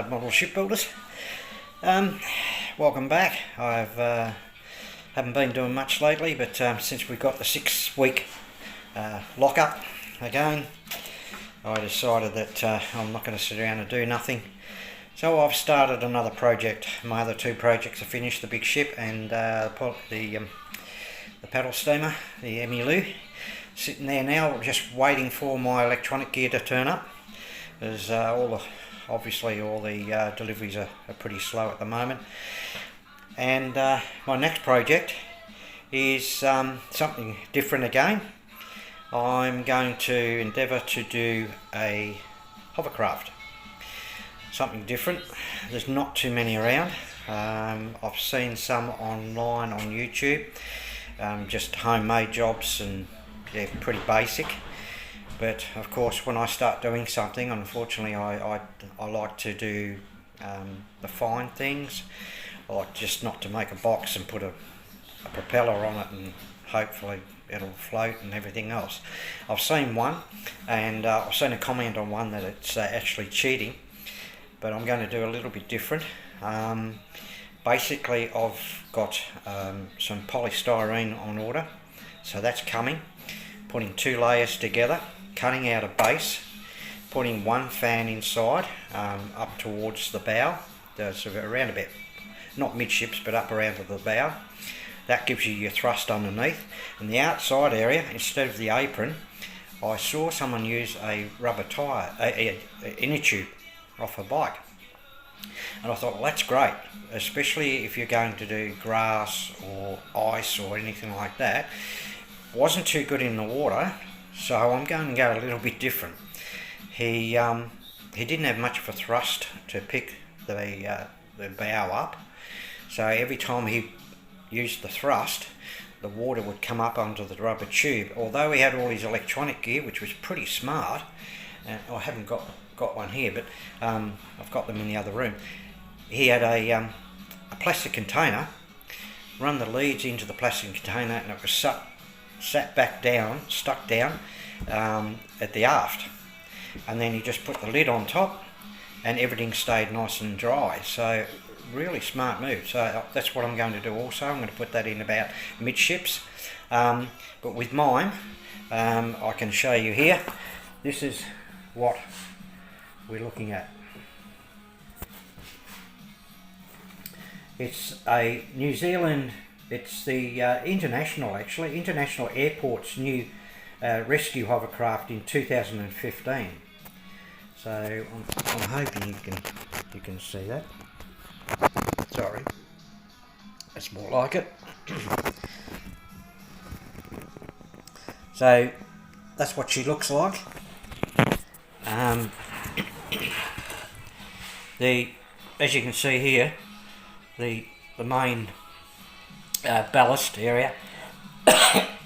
Ballard Model Shipbuilders. Welcome back. I haven't been doing much lately, but since we got the 6-week lock-up again, I decided that I'm not going to sit around and do nothing. So I've started another project. My other two projects are finished, the big ship and the paddle steamer, the Emmylou. Sitting there now, just waiting for my electronic gear to turn up. There's obviously all the deliveries are pretty slow at the moment. And my next project is something different again. I'm going to endeavour to do a hovercraft. Something different. There's not too many around. I've seen some online on YouTube, just homemade jobs, and they're pretty basic. But of course, when I start doing something, unfortunately, I like to do the fine things. I like just not to make a box and put a propeller on it and hopefully it'll float and everything else. I've seen one, and I've seen a comment on one that it's actually cheating, but I'm going to do a little bit different. Basically, I've got some polystyrene on order, so that's coming. Putting 2 layers together, cutting out a base, putting one fan inside up towards the bow, so around about, not midships, but up around to the bow. That gives you your thrust underneath. And the outside area, instead of the apron, I saw someone use a rubber tyre, an inner tube off a bike. And I thought, well, that's great, especially if you're going to do grass or ice or anything like that. Wasn't too good in the water, so I'm going to go a little bit different. He didn't have much of a thrust to pick the bow up, so every time he used the thrust, the water would come up under the rubber tube. Although he had all his electronic gear, which was pretty smart, and I haven't got one here, but I've got them in the other room. He had a plastic container, run the leads into the plastic container, and it was sat back down, stuck down at the aft, and then he just put the lid on top and everything stayed nice and dry. So really smart move. So that's what I'm going to do also. I'm going to put that in about midships, but with mine I can show you here. This is what we're looking at. It's a New Zealand, it's the International Airport's new rescue hovercraft in 2015. So I'm hoping you can see that. Sorry, that's more like it. So that's what she looks like. As you can see here, the main ballast area,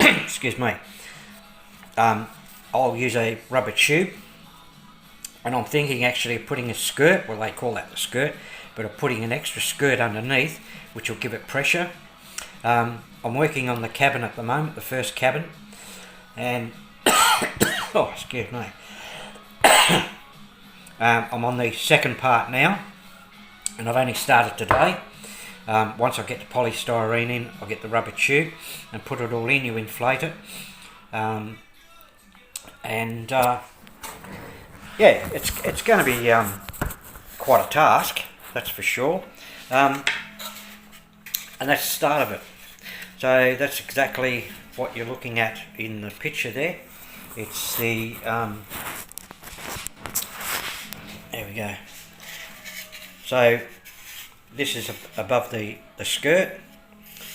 excuse me, I'll use a rubber tube, and I'm thinking actually of putting a skirt, well they call that the skirt, but of putting an extra skirt underneath which will give it pressure. I'm working on the cabin at the moment, the first cabin, and oh, excuse me. I'm on the second part now, and I've only started today. Once I get the polystyrene in, I'll get the rubber tube and put it all in, you inflate it. Yeah, it's going to be quite a task, that's for sure. And that's the start of it. So that's exactly what you're looking at in the picture there. It's the there we go. So this is above the skirt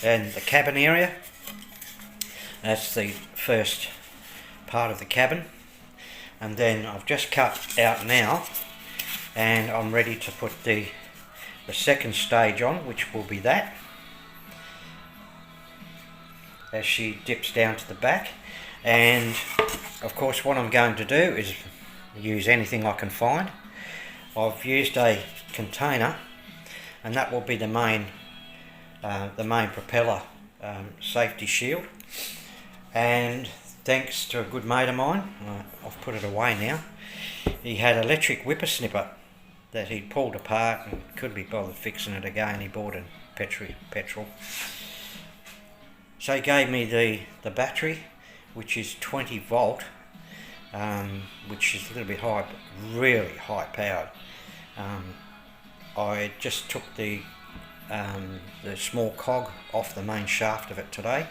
and the cabin area. That's the first part of the cabin, and then I've just cut out now, and I'm ready to put the second stage on, which will be that, as she dips down to the back. And of course what I'm going to do is use anything I can find. I've used a container, and that will be the main propeller safety shield. And thanks to a good mate of mine, I've put it away now, he had electric whippersnipper that he'd pulled apart and couldn't be bothered fixing it again. He bought in petrol. So he gave me the battery, which is 20 volt, which is a little bit high, but really high powered. I just took the small cog off the main shaft of it today,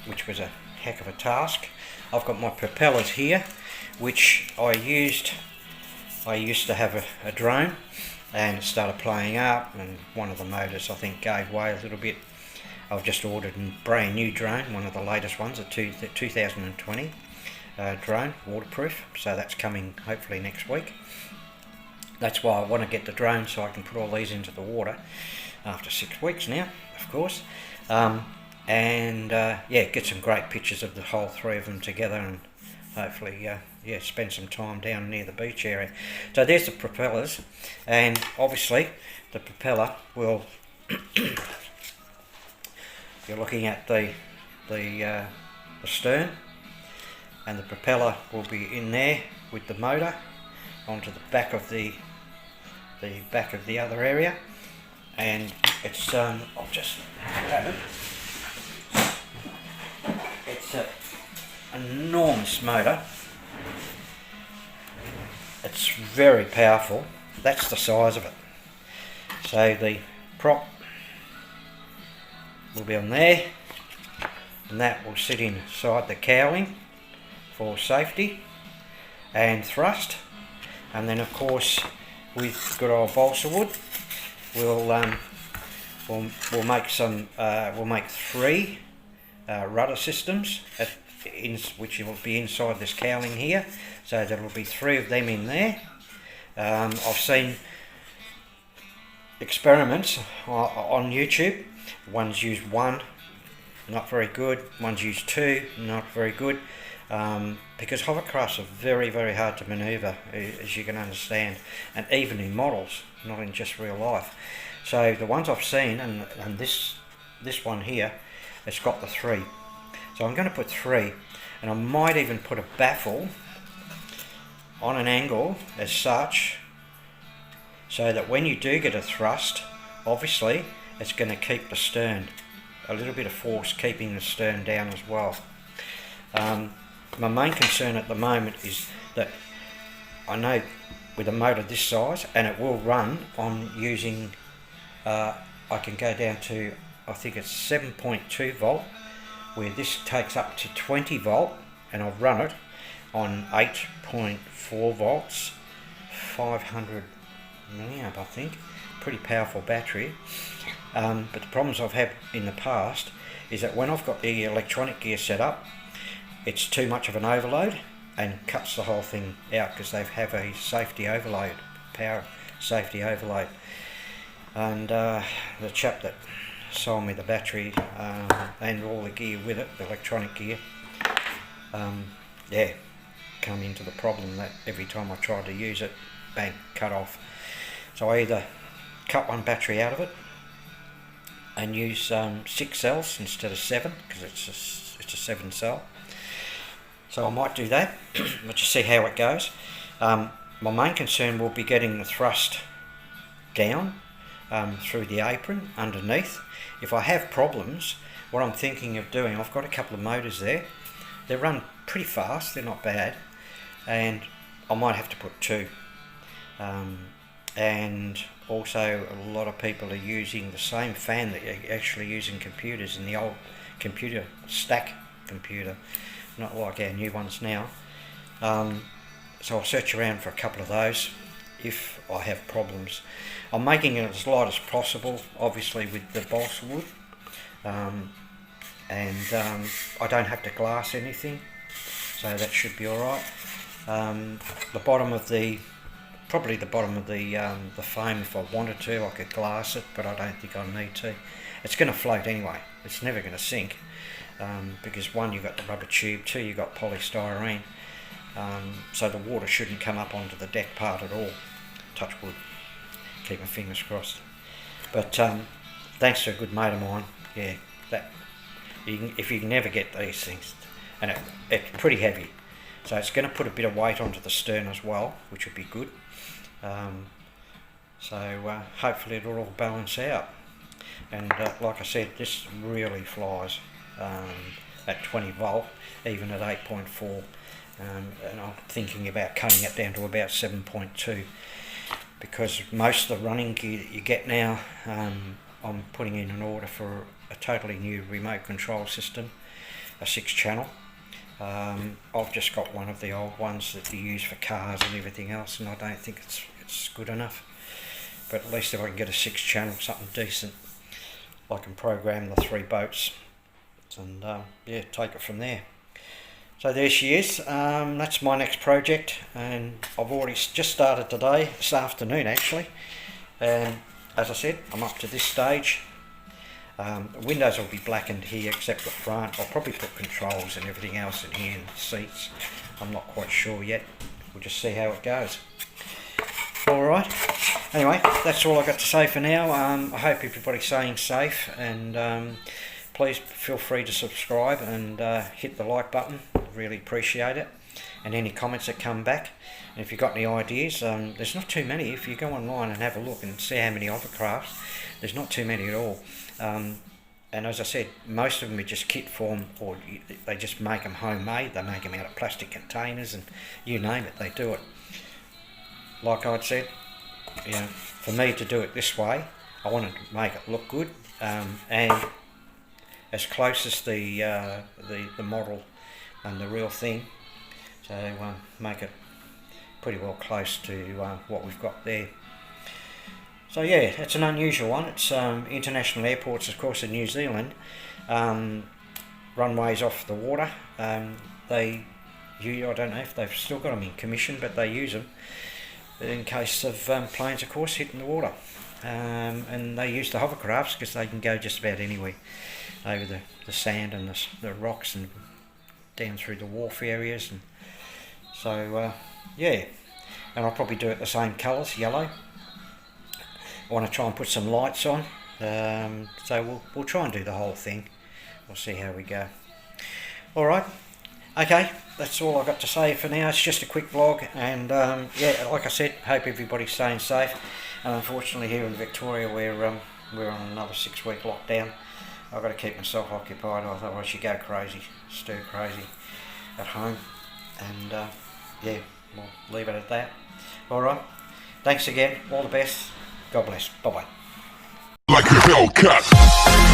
which was a heck of a task. I've got my propellers here, which I used to have a drone, and it started playing up, and one of the motors I think gave way a little bit. I've just ordered a brand new drone, one of the latest ones, a 2020 drone, waterproof, so that's coming hopefully next week. That's why I want to get the drone, so I can put all these into the water after 6 weeks now, of course. Yeah, get some great pictures of the whole three of them together, and hopefully spend some time down near the beach area. So there's the propellers, and obviously the propeller will you're looking at the stern, and the propeller will be in there with the motor onto the back of the other area, and it's I'll just grab it. It's an enormous motor. It's very powerful. That's the size of it. So the prop will be on there, and that will sit inside the cowling for safety and thrust. And then of course, with good old balsa wood, we'll make three rudder systems which will be inside this cowling here, so there will be three of them in there. I've seen experiments on YouTube. One's used one, not very good. One's used two, not very good. Because hovercrafts are very, very hard to manoeuvre, as you can understand, and even in models, not in just real life. So the ones I've seen, and this one here, it's got the three. So I'm going to put three, and I might even put a baffle on an angle as such, so that when you do get a thrust, obviously it's going to keep the stern, a little bit of force keeping the stern down as well. My main concern at the moment is that I know with a motor this size, and it will run on using, I can go down to, I think it's 7.2 volt, where this takes up to 20 volt, and I've run it on 8.4 volts, 500 milliamp I think, pretty powerful battery. But the problems I've had in the past is that when I've got the electronic gear set up, it's too much of an overload and cuts the whole thing out, because they have a safety overload, power safety overload. And the chap that sold me the battery and all the gear with it, the electronic gear, come into the problem that every time I tried to use it, bang, cut off. So I either cut one battery out of it and use 6 cells instead of 7, because it's a 7 cell. So I might do that. Let's just see how it goes. My main concern will be getting the thrust down through the apron underneath. If I have problems, what I'm thinking of doing, I've got a couple of motors there. They run pretty fast, they're not bad, and I might have to put 2. And also a lot of people are using the same fan that you're actually using computers in the old computer, stack computer, not like our new ones now. So I'll search around for a couple of those if I have problems. I'm making it as light as possible, obviously with the balsa wood, and I don't have to glass anything, so that should be alright. The bottom of the foam, if I wanted to, I could glass it, but I don't think I need to. It's going to float anyway, it's never going to sink, because 1, you've got the rubber tube, 2, you've got polystyrene, so the water shouldn't come up onto the deck part at all. Touch wood, keep my fingers crossed. But thanks to a good mate of mine, yeah, if you can never get these things, and it's pretty heavy, so it's going to put a bit of weight onto the stern as well, which would be good. So hopefully it'll all balance out. And like I said, this really flies at 20 volt, even at 8.4. And I'm thinking about cutting it down to about 7.2, because most of the running gear that you get now, I'm putting in an order for a totally new remote control system, a 6-channel. I've just got one of the old ones that you use for cars and everything else, and I don't think it's good enough. But at least if I can get a 6-channel, something decent, I can program the 3 boats and yeah, take it from there. So there she is. That's my next project, and I've already just started today, this afternoon actually. And as I said, I'm up to this stage. The windows will be blackened here except the front. I'll probably put controls and everything else in here, and seats. I'm not quite sure yet. We'll just see how it goes. Alright, anyway, that's all I've got to say for now. I hope everybody's staying safe, and please feel free to subscribe and hit the like button. Really appreciate it. And any comments that come back. And if you've got any ideas, there's not too many. If you go online and have a look and see how many hovercrafts, there's not too many at all. And as I said, most of them are just kit form, or they just make them homemade. They make them out of plastic containers, and you name it, they do it. Like I'd said, you know, for me to do it this way, I wanted to make it look good, and as close as the model and the real thing, so make it pretty well close to what we've got there. So yeah, it's an unusual one. It's international airports, of course, in New Zealand, runways off the water. I don't know if they've still got them in commission, but they use them in case of planes, of course, hitting the water. And they use the hovercrafts because they can go just about anywhere over the sand and the rocks and down through the wharf areas. And so yeah, and I'll probably do it the same colours, yellow. I want to try and put some lights on, so we'll try and do the whole thing. We'll see how we go. Alright, okay, that's all I've got to say for now. It's just a quick vlog, and yeah, like I said, hope everybody's staying safe. And unfortunately here in Victoria we're on another 6-week lockdown. I've got to keep myself occupied, otherwise you go crazy, stir crazy at home. And yeah, we'll leave it at that. Alright, thanks again, all the best. God bless. Bye-bye. Like a Hellcat.